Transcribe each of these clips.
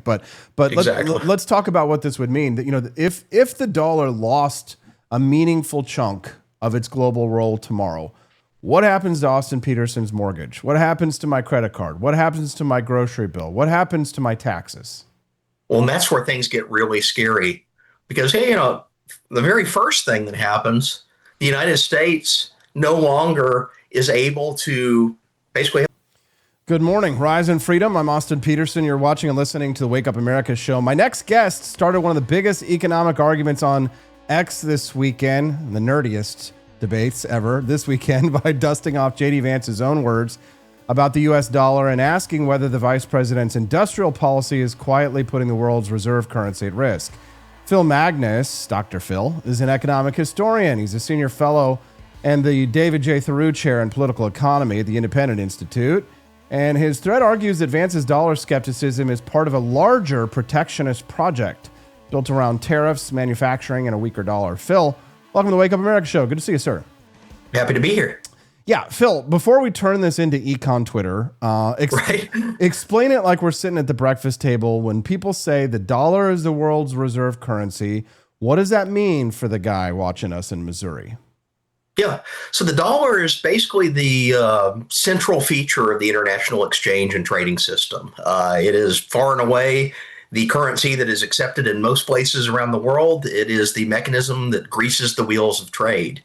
Exactly. let's talk about what this would mean. That if the dollar lost a meaningful chunk of its global role tomorrow, what happens to Austin Petersen's mortgage? What happens to my credit card? What happens to my grocery bill? What happens to my taxes? Well, and that's where things get really scary because, hey, the very first thing that happens, the United States no longer is able to basically. Good morning, Rise and Freedom. I'm Austin Petersen. You're watching and listening to the Wake Up America show. My next guest started one of the biggest economic arguments on X this weekend, the nerdiest debates ever this weekend, by dusting off J.D. Vance's own words about the U.S. dollar and asking whether the vice president's industrial policy is quietly putting the world's reserve currency at risk. Phil Magness, Dr. Phil, is an economic historian. He's a senior fellow and the David J. Theroux Chair in Political Economy at the Independent Institute. And his thread argues that Vance's dollar skepticism is part of a larger protectionist project built around tariffs, manufacturing, and a weaker dollar. Phil, welcome to the Wake Up America show. Good to see you, sir. Happy to be here. Yeah, Phil, before we turn this into econ Twitter, explain it like we're sitting at the breakfast table. When people say the dollar is the world's reserve currency, what does that mean for the guy watching us in Missouri? Yeah. So the dollar is basically the central feature of the international exchange and trading system. It is far and away the currency that is accepted in most places around the world. It is the mechanism that greases the wheels of trade.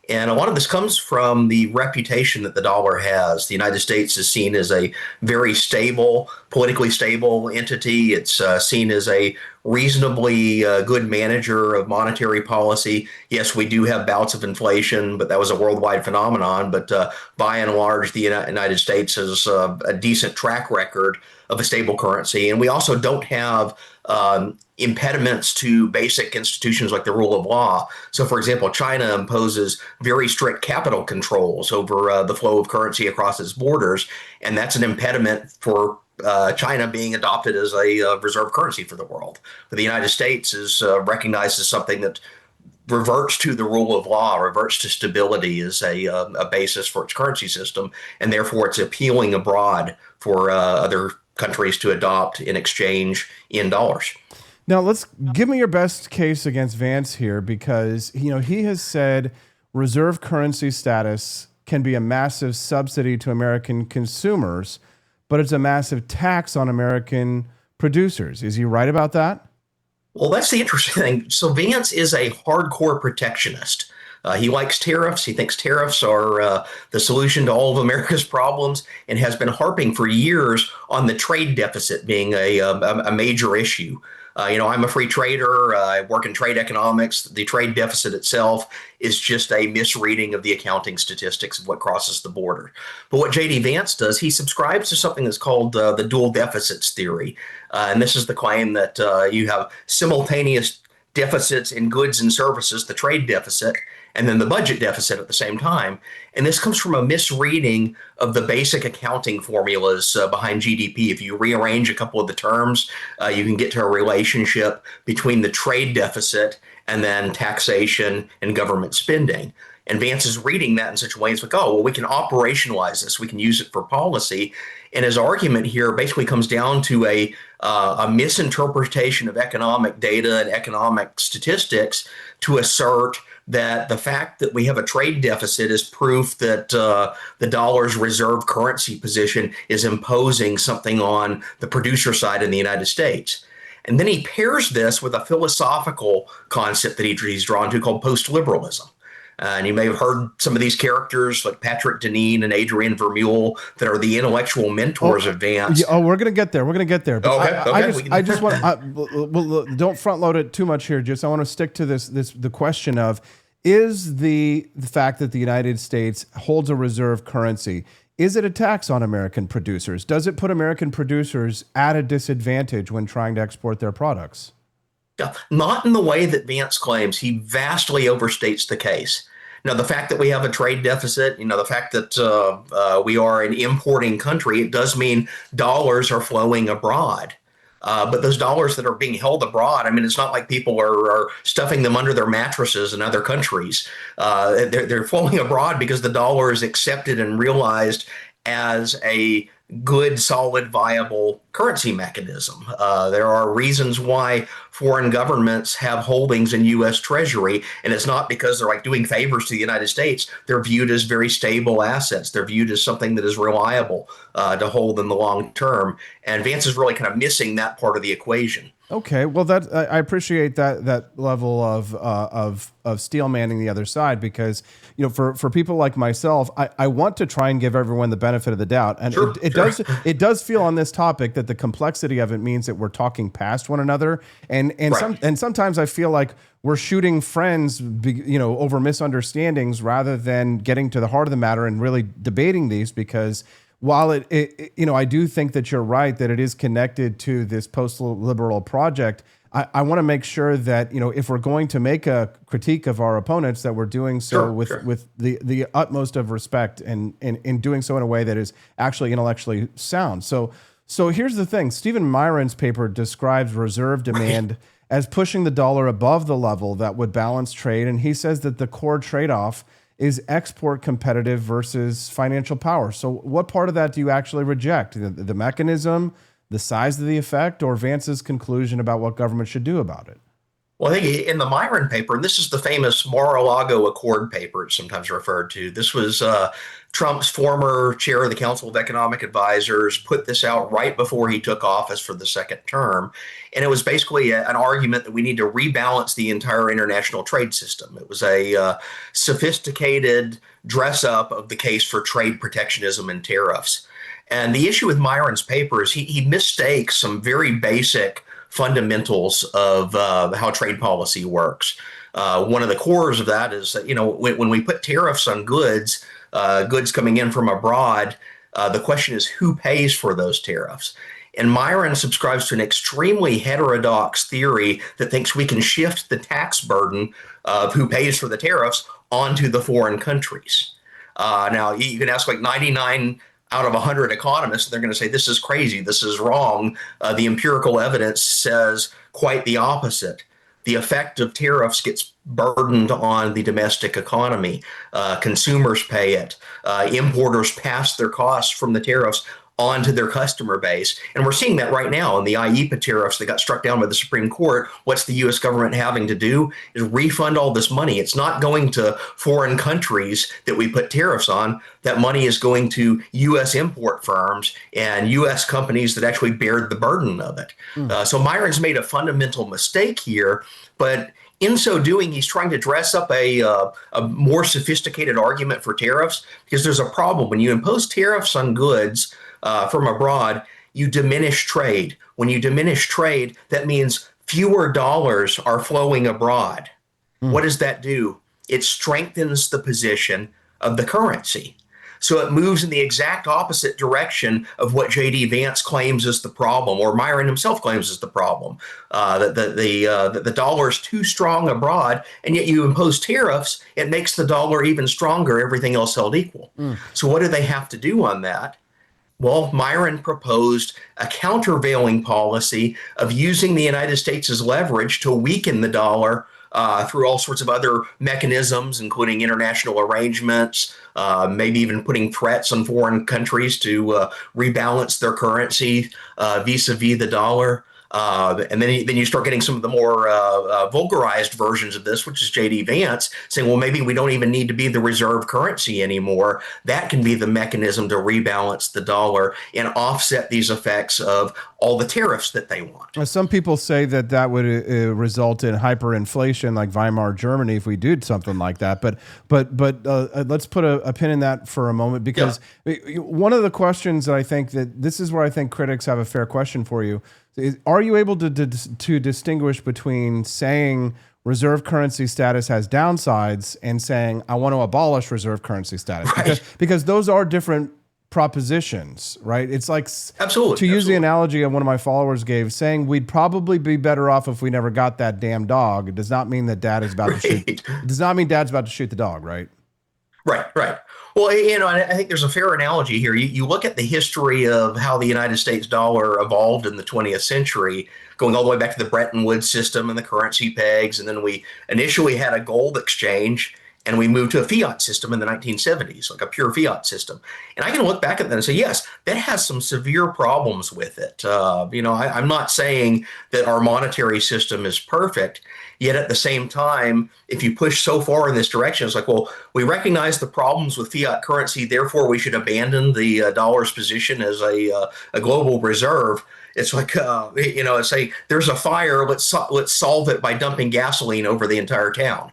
And a lot of this comes from the reputation that the dollar has. The United States is seen as a very stable, politically stable entity. It's seen as a reasonably good manager of monetary policy. Yes, we do have bouts of inflation, but that was a worldwide phenomenon. But by and large, the United States has a decent track record of a stable currency. And we also don't have impediments to basic institutions like the rule of law. So, for example, China imposes very strict capital controls over the flow of currency across its borders, and that's an impediment for China being adopted as a reserve currency for the world. But the United States is recognized as something that reverts to the rule of law, reverts to stability as a basis for its currency system, and therefore it's appealing abroad for other countries to adopt in exchange in dollars. Now, give me your best case against Vance here, because he has said reserve currency status can be a massive subsidy to American consumers, but it's a massive tax on American producers. Is he right about that? Well, that's the interesting thing. So Vance is a hardcore protectionist. He likes tariffs. He thinks tariffs are the solution to all of America's problems, and has been harping for years on the trade deficit being a major issue. I'm a free trader. I work in trade economics. The trade deficit itself is just a misreading of the accounting statistics of what crosses the border. But what J.D. Vance does, he subscribes to something that's called the dual deficits theory. And this is the claim that you have simultaneous deficits in goods and services, the trade deficit, and then the budget deficit at the same time. And this comes from a misreading of the basic accounting formulas behind GDP. If you rearrange a couple of the terms, you can get to a relationship between the trade deficit and then taxation and government spending. And Vance is reading that in such a way, it's like, oh, well, we can operationalize this. We can use it for policy. And his argument here basically comes down to a misinterpretation of economic data and economic statistics to assert that the fact that we have a trade deficit is proof that the dollar's reserve currency position is imposing something on the producer side in the United States. And then he pairs this with a philosophical concept that he's drawn to called post-liberalism. And you may have heard some of these characters like Patrick Deneen and Adrian Vermeule that are the intellectual mentors of Vance. We're going to get there. But Okay. I just want don't front load it too much here. I want to stick to the question of, is the fact that the United States holds a reserve currency, is it a tax on American producers? Does it put American producers at a disadvantage when trying to export their products? Yeah, not in the way that Vance claims. He vastly overstates the case. Now, the fact that we have a trade deficit, the fact that we are an importing country, it does mean dollars are flowing abroad. But those dollars that are being held abroad, it's not like people are stuffing them under their mattresses in other countries. They're flowing abroad because the dollar is accepted and realized as a good, solid, viable currency mechanism. There are reasons why foreign governments have holdings in U.S. Treasury, and it's not because they're like doing favors to the United States. They're viewed as very stable assets. They're viewed as something that is reliable to hold in the long term. And Vance is really kind of missing that part of the equation. Okay, well, that I appreciate that level of steel manning the other side, because for people like myself, I want to try and give everyone the benefit of the doubt, and Sure, sure. it does feel on this topic that the complexity of it means that we're talking past one another, and Right. sometimes I feel like we're shooting friends, over misunderstandings rather than getting to the heart of the matter and really debating these, because while I do think that you're right that it is connected to this post-liberal project. I want to make sure that if we're going to make a critique of our opponents, that we're doing so Sure, with sure. the utmost of respect, and in doing so in a way that is actually intellectually sound. So here's the thing: Stephen Myron's paper describes reserve demand as pushing the dollar above the level that would balance trade, and he says that the core trade-off is export competitive versus financial power. So what part of that do you actually reject? The mechanism, the size of the effect, or Vance's conclusion about what government should do about it? Well, I think in the Myron paper, and this is the famous Mar-a-Lago Accord paper, it's sometimes referred to. This was Trump's former chair of the Council of Economic Advisors, put this out right before he took office for the second term. And it was basically an argument that we need to rebalance the entire international trade system. It was a sophisticated dress up of the case for trade protectionism and tariffs. And the issue with Myron's paper is he mistakes some very basic fundamentals of how trade policy works. One of the cores of that is that, when we put tariffs on goods, goods coming in from abroad, the question is who pays for those tariffs? And Myron subscribes to an extremely heterodox theory that thinks we can shift the tax burden of who pays for the tariffs onto the foreign countries. Now, you can ask like 99 out of 100 economists, they're going to say this is crazy, this is wrong. The empirical evidence says quite the opposite. The effect of tariffs gets burdened on the domestic economy. Consumers pay it. Importers pass their costs from the tariffs onto their customer base. And we're seeing that right now in the IEEPA tariffs that got struck down by the Supreme Court. What's the U.S. government having to do is refund all this money. It's not going to foreign countries that we put tariffs on. That money is going to U.S. import firms and U.S. companies that actually bear the burden of it. So Myron's made a fundamental mistake here, but in so doing, he's trying to dress up a more sophisticated argument for tariffs, because there's a problem. When you impose tariffs on goods from abroad, you diminish trade. When you diminish trade, that means fewer dollars are flowing abroad. What does that do? It strengthens the position of the currency. So it moves in the exact opposite direction of what J.D. Vance claims is the problem, or Myron himself claims is the problem. That the dollar is too strong abroad, and yet you impose tariffs, it makes the dollar even stronger, everything else held equal. So what do they have to do on that? Well, Myron proposed a countervailing policy of using the United States as leverage to weaken the dollar through all sorts of other mechanisms, including international arrangements, maybe even putting threats on foreign countries to rebalance their currency vis-a-vis the dollar. And then you start getting some of the more vulgarized versions of this, which is J.D. Vance saying, well, maybe we don't even need to be the reserve currency anymore. That can be the mechanism to rebalance the dollar and offset these effects of all the tariffs that they want. Some people say that would result in hyperinflation, like Weimar Germany, if we did something like that. But let's put a pin in that for a moment, because one of the questions that I think that this is where I think critics have a fair question for you. Are you able to distinguish between saying reserve currency status has downsides and saying I want to abolish reserve currency status? Right. Because those are different propositions, right? It's like, Absolutely. to use Absolutely. the analogy of one of my followers gave, saying we'd probably be better off if we never got that damn dog. It does not mean that dad is about to shoot. It does not mean dad's about to shoot the dog, right? Right, right. Well, I think there's a fair analogy here. You look at the history of how the United States dollar evolved in the 20th century, going all the way back to the Bretton Woods system and the currency pegs. And then we initially had a gold exchange. and we moved to a fiat system in the 1970s, like a pure fiat system. And I can look back at that and say, yes, that has some severe problems with it. I'm not saying that our monetary system is perfect. Yet at the same time, if you push so far in this direction, it's like, well, we recognize the problems with fiat currency, therefore we should abandon the dollar's position as a global reserve. It's like, it's a there's a fire. Let's solve it by dumping gasoline over the entire town.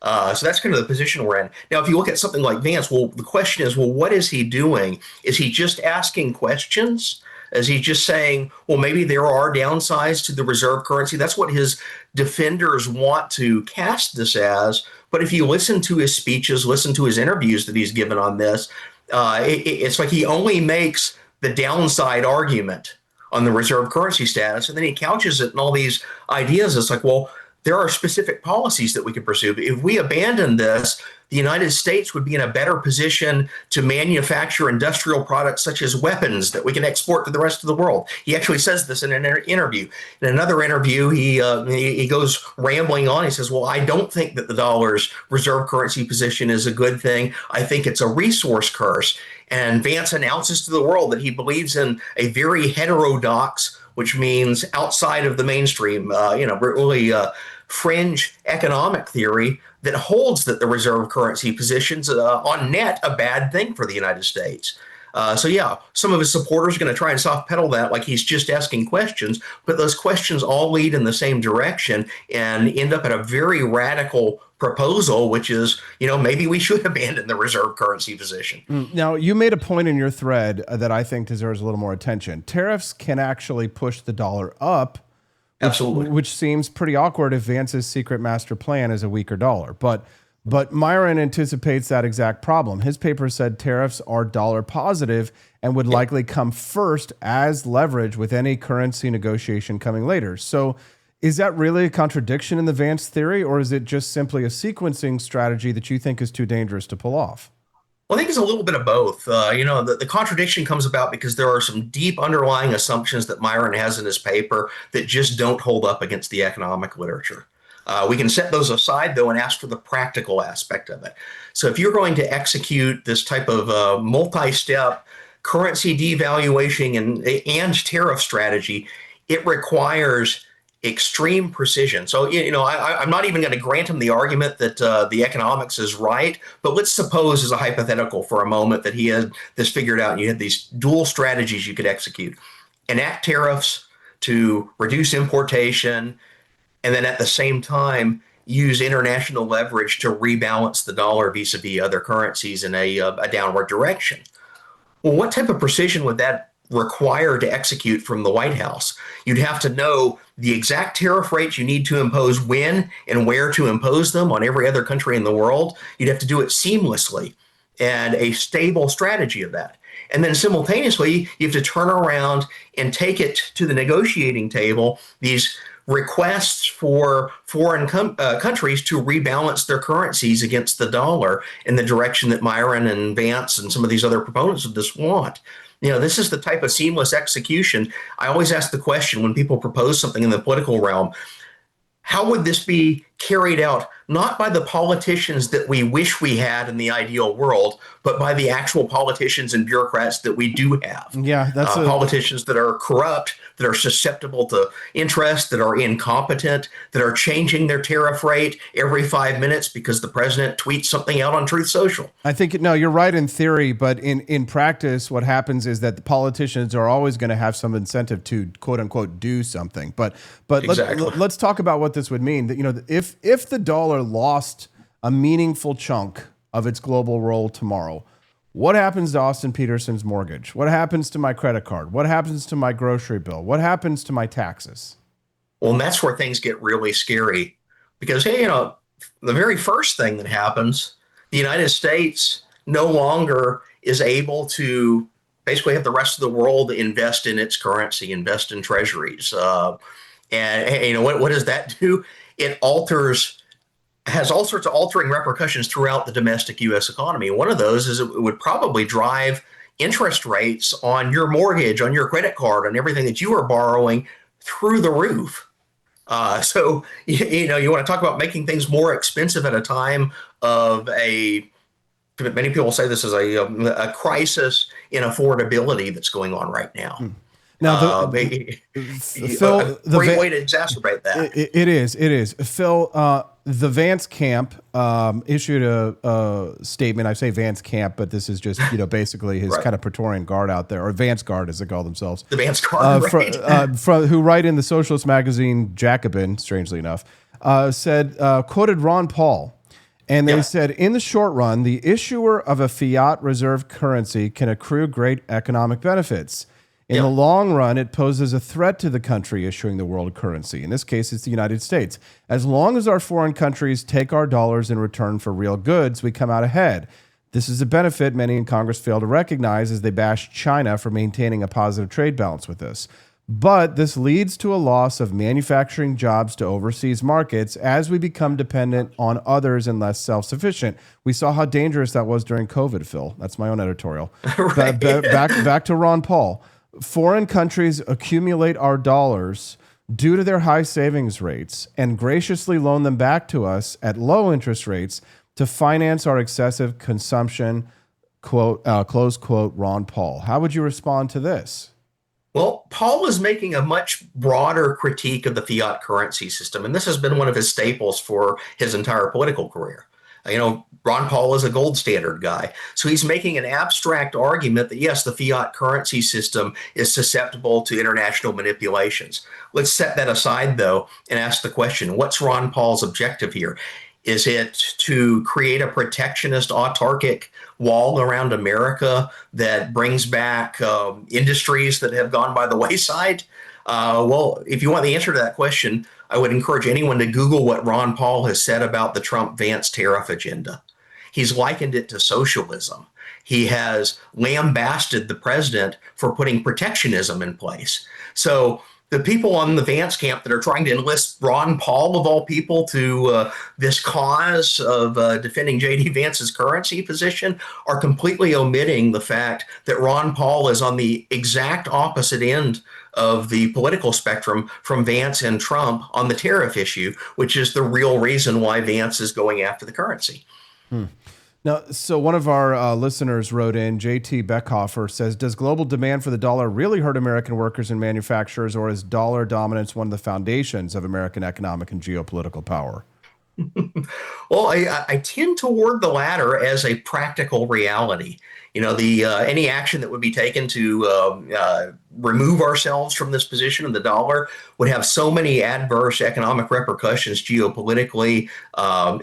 So that's kind of the position we're in. Now, if you look at something like Vance, well, the question is, well, what is he doing? Is he just asking questions? Is he just saying, well, maybe there are downsides to the reserve currency? That's what his defenders want to cast this as. But if you listen to his speeches, listen to his interviews that he's given on this, it's like he only makes the downside argument on the reserve currency status, and then he couches it in all these ideas. It's like, well, there are specific policies that we could pursue. If we abandon this, the United States would be in a better position to manufacture industrial products such as weapons that we can export to the rest of the world. He actually says this in an interview. In another interview, he goes rambling on. He says, well, I don't think that the dollar's reserve currency position is a good thing. I think it's a resource curse. And Vance announces to the world that he believes in a very heterodox, which means outside of the mainstream, really fringe economic theory that holds that the reserve currency position's on net a bad thing for the United States. Some of his supporters are going to try and soft pedal that like he's just asking questions, but those questions all lead in the same direction and end up at a very radical proposal, which is, maybe we should abandon the reserve currency position. Now, you made a point in your thread that I think deserves a little more attention. Tariffs can actually push the dollar up. Absolutely. Which seems pretty awkward if Vance's secret master plan is a weaker dollar. But Myron anticipates that exact problem. His paper said tariffs are dollar positive and would likely come first as leverage with any currency negotiation coming later. So is that really a contradiction in the Vance theory, or is it just simply a sequencing strategy that you think is too dangerous to pull off? Well, I think it's a little bit of both. The contradiction comes about because there are some deep underlying assumptions that Myron has in his paper that just don't hold up against the economic literature. We can set those aside, though, and ask for the practical aspect of it. So if you're going to execute this type of multi-step currency devaluation and tariff strategy, it requires extreme precision. So, I'm not even going to grant him the argument that the economics is right, but let's suppose as a hypothetical for a moment that he had this figured out and you had these dual strategies you could execute. Enact tariffs to reduce importation, and then at the same time, use international leverage to rebalance the dollar vis-a-vis other currencies in a downward direction. Well, what type of precision would that require to execute from the White House? You'd have to know the exact tariff rates you need to impose, when and where to impose them on every other country in the world. You'd have to do it seamlessly and a stable strategy of that. And then simultaneously, you have to turn around and take it to the negotiating table, these requests for foreign countries to rebalance their currencies against the dollar in the direction that Myron and Vance and some of these other proponents of this want. This is the type of seamless execution. I always ask the question when people propose something in the political realm, how would this be carried out, not by the politicians that we wish we had in the ideal world, but by the actual politicians and bureaucrats that we do have? Yeah, that's politicians that are corrupt, that are susceptible to interest, that are incompetent, that are changing their tariff rate every 5 minutes because the president tweets something out on Truth Social. I think, no, you're right in theory, but in practice, what happens is that the politicians are always going to have some incentive to quote unquote do something. But exactly. Let's talk about what this would mean. That, if the dollar lost a meaningful chunk of its global role tomorrow, what happens to Austin Petersen's mortgage? What happens to my credit card? What happens to my grocery bill? What happens to my taxes? Well, and that's where things get really scary because, hey, the very first thing that happens, the United States no longer is able to basically have the rest of the world invest in its currency, invest in treasuries. What does that do? It has all sorts of altering repercussions throughout the domestic U.S. economy. One of those is it would probably drive interest rates on your mortgage, on your credit card, on everything that you are borrowing through the roof. So you want to talk about making things more expensive at a time of many people say this is a crisis in affordability that's going on right now. Now, A Phil, great way to exacerbate that. it is. Phil, the Vance camp issued a statement. I say Vance camp, but this is just, basically his Right. kind of Praetorian Guard out there, or Vance Guard as they call themselves. The Vance card, right? Who write in the socialist magazine Jacobin, strangely enough, quoted Ron Paul. And they said, in the short run, the issuer of a fiat reserve currency can accrue great economic benefits. In the long run, it poses a threat to the country issuing the world currency. In this case, it's the United States. As long as our foreign countries take our dollars in return for real goods, we come out ahead. This is a benefit many in Congress fail to recognize as they bash China for maintaining a positive trade balance with us. But this leads to a loss of manufacturing jobs to overseas markets as we become dependent on others and less self-sufficient. We saw how dangerous that was during COVID, Phil. That's my own editorial. Right. Back to Ron Paul. Foreign countries accumulate our dollars due to their high savings rates and graciously loan them back to us at low interest rates to finance our excessive consumption, close quote, Ron Paul. How would you respond to this? Well, Paul is making a much broader critique of the fiat currency system, and this has been one of his staples for his entire political career. Ron Paul is a gold standard guy. So he's making an abstract argument that, yes, the fiat currency system is susceptible to international manipulations. Let's set that aside, though, and ask the question, what's Ron Paul's objective here? Is it to create a protectionist, autarkic wall around America that brings back industries that have gone by the wayside? Well, if you want the answer to that question, I would encourage anyone to Google what Ron Paul has said about the Trump-Vance tariff agenda. He's likened it to socialism. He has lambasted the president for putting protectionism in place. So the people on the Vance camp that are trying to enlist Ron Paul, of all people, to this cause of defending J.D. Vance's currency position are completely omitting the fact that Ron Paul is on the exact opposite end of the political spectrum from Vance and Trump on the tariff issue, which is the real reason why Vance is going after the currency. Now, so one of our listeners wrote in, JT Beckhofer says, does global demand for the dollar really hurt American workers and manufacturers, or is dollar dominance one of the foundations of American economic and geopolitical power? Well, I tend toward the latter as a practical reality. Any action that would be taken to remove ourselves from this position of the dollar would have so many adverse economic repercussions geopolitically,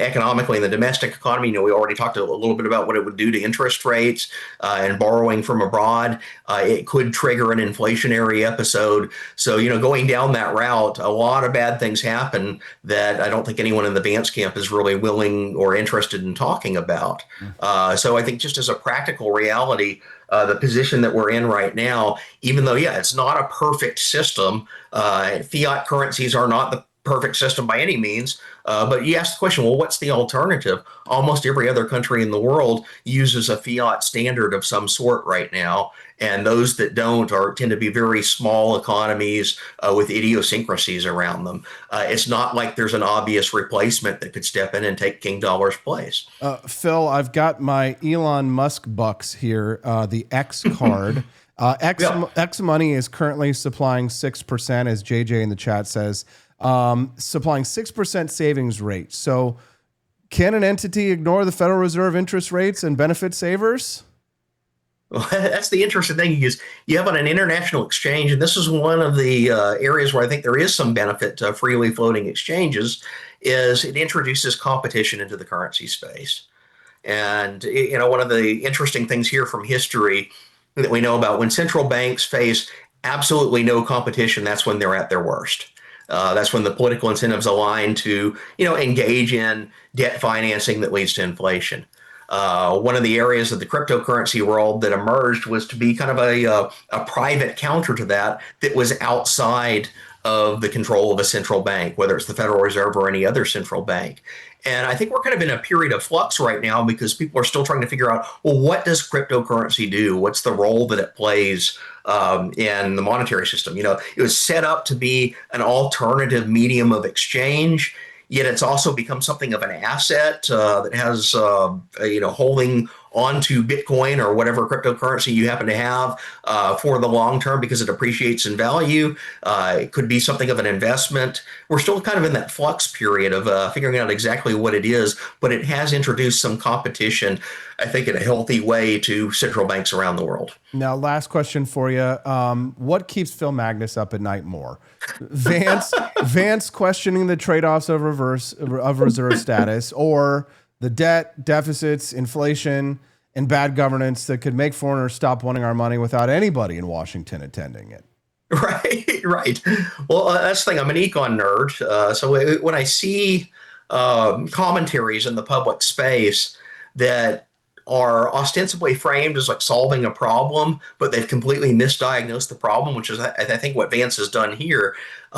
economically, in the domestic economy. We already talked a little bit about what it would do to interest rates and borrowing from abroad. It could trigger an inflationary episode. So, going down that route, a lot of bad things happen that I don't think anyone in the Vance camp is really willing or interested in talking about. So I think just as a practical reality, the position that we're in right now, even though, it's not a perfect system, fiat currencies are not the perfect system by any means. But you ask the question, well, what's the alternative? Almost every other country in the world uses a fiat standard of some sort right now. And those that don't tend to be very small economies with idiosyncrasies around them. It's not like there's an obvious replacement that could step in and take King Dollar's place. Phil, I've got my Elon Musk bucks here, the X card. X Money is currently supplying 6%, as JJ in the chat says, supplying 6% savings rate. So can an entity ignore the Federal Reserve interest rates and benefit savers? Well, that's the interesting thing is you have on an international exchange, and this is one of the areas where I think there is some benefit to freely floating exchanges, is it introduces competition into the currency space. And, one of the interesting things here from history that we know about, when central banks face absolutely no competition, that's when they're at their worst. That's when the political incentives align to, engage in debt financing that leads to inflation. One of the areas of the cryptocurrency world that emerged was to be kind of a private counter to that was outside of the control of a central bank, whether it's the Federal Reserve or any other central bank. And I think we're kind of in a period of flux right now because people are still trying to figure out, well, what does cryptocurrency do? What's the role that it plays in the monetary system? It was set up to be an alternative medium of exchange. yet it's also become something of an asset that has, holding onto Bitcoin or whatever cryptocurrency you happen to have for the long term because it appreciates in value. It could be something of an investment. We're still kind of in that flux period of figuring out exactly what it is, but it has introduced some competition, I think, in a healthy way to central banks around the world. Now, last question for you. What keeps Phil Magness up at night more? Vance questioning the trade-offs of reserve status, or the debt, deficits, inflation, and bad governance that could make foreigners stop wanting our money without anybody in Washington attending it? Right. Well, that's the thing. I'm an econ nerd. So when I see commentaries in the public space that are ostensibly framed as like solving a problem, but they've completely misdiagnosed the problem, which is, I think, what Vance has done here.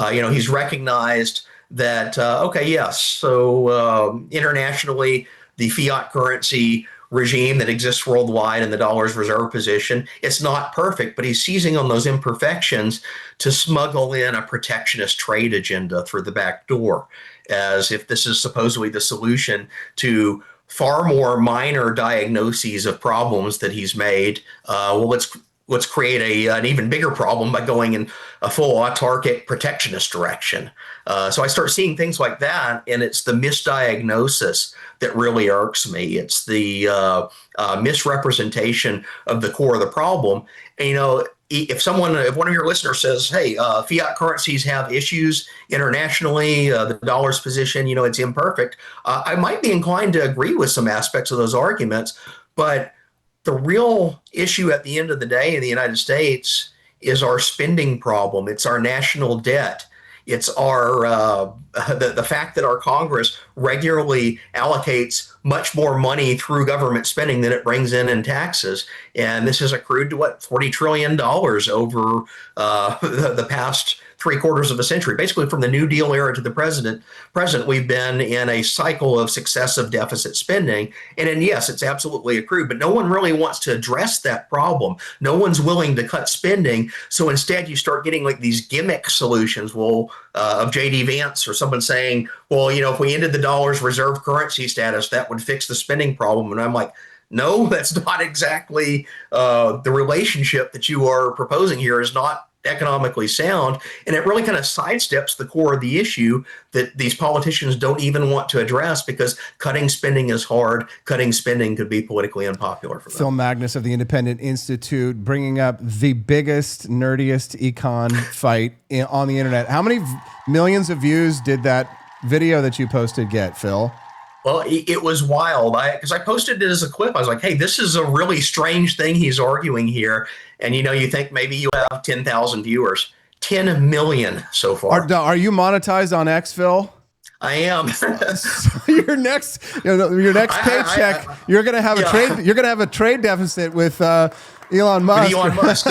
He's recognized that, okay, yes, so internationally, the fiat currency regime that exists worldwide and the dollar's reserve position, it's not perfect, but he's seizing on those imperfections to smuggle in a protectionist trade agenda through the back door, as if this is supposedly the solution to far more minor diagnoses of problems that he's made. Let's create an even bigger problem by going in a full autarkic protectionist direction. So I start seeing things like that, and it's the misdiagnosis that really irks me. It's the misrepresentation of the core of the problem. And, if one of your listeners says, "Hey, fiat currencies have issues internationally, the dollar's position, it's imperfect," I might be inclined to agree with some aspects of those arguments, but the real issue at the end of the day in the United States is our spending problem. It's our national debt. It's our the fact that our Congress regularly allocates much more money through government spending than it brings in taxes, and this has accrued to $40 trillion over the past 3/4 of a century. Basically, from the New Deal era to the present, we've been in a cycle of successive deficit spending. And then, yes, it's absolutely accrued, but no one really wants to address that problem. No one's willing to cut spending. So instead, you start getting like these gimmick solutions. Of J.D. Vance or someone saying, well, if we ended the dollar's reserve currency status, that would fix the spending problem. And I'm like, no, that's not exactly the relationship that you are proposing here is not economically sound, and it really kind of sidesteps the core of the issue that these politicians don't even want to address, because cutting spending is hard. Cutting spending could be politically unpopular for them. Phil Magness of the Independent Institute, bringing up the biggest, nerdiest econ fight on the internet. How many millions of views did that video that you posted get, Phil? Well, it was wild because I posted it as a clip. I was like, hey, this is a really strange thing he's arguing here. And, you think maybe you have 10,000 viewers, 10 million so far. Are you monetized on X, Phil? I am. your next paycheck, you're going to have a trade deficit with Elon Musk. Elon Musk.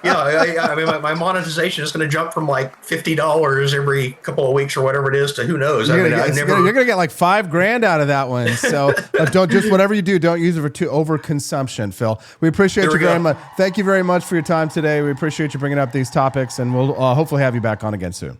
I mean, my monetization is going to jump from like $50 every couple of weeks or whatever it is to who knows. You're going to get like $5,000 out of that one. So don't just whatever you do, don't use it for overconsumption, Phil. We appreciate you very much. Thank you very much for your time today. We appreciate you bringing up these topics, and we'll hopefully have you back on again soon.